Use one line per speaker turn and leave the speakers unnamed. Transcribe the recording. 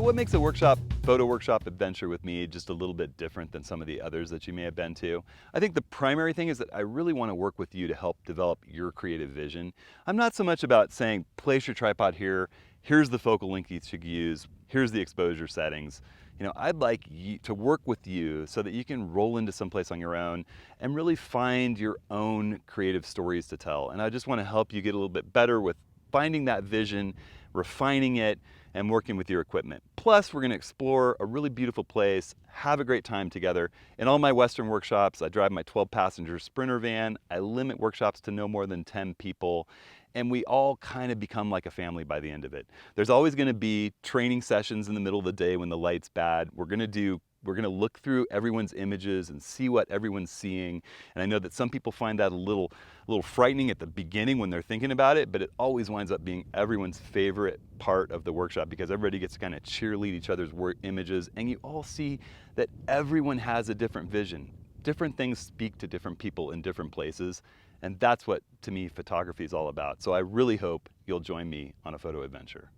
So what makes a photo workshop adventure with me just a little bit different than some of the others that you may have been to? I think the primary thing is that I really want to work with you to help develop your creative vision. I'm not so much about saying, place your tripod here, here's the focal length you should use, here's the exposure settings. I'd like you to work with you so that you can roll into someplace on your own and really find your own creative stories to tell. And I just want to help you get a little bit better with finding that vision, refining it, and working with your equipment. Plus, we're going to explore a really beautiful place, have a great time together. In all my Western workshops, I drive my 12-passenger Sprinter van. I limit workshops to no more than 10 people, and we all kind of become like a family by the end of it. There's always going to be training sessions in the middle of the day when the light's bad. We're going to look through everyone's images and see what everyone's seeing. And I know that some people find that a little frightening at the beginning when they're thinking about it, but it always winds up being everyone's favorite part of the workshop because everybody gets to kind of cheerlead each other's images, and you all see that everyone has a different vision. Different things speak to different people in different places, and that's what, to me, photography is all about. So I really hope you'll join me on a photo adventure.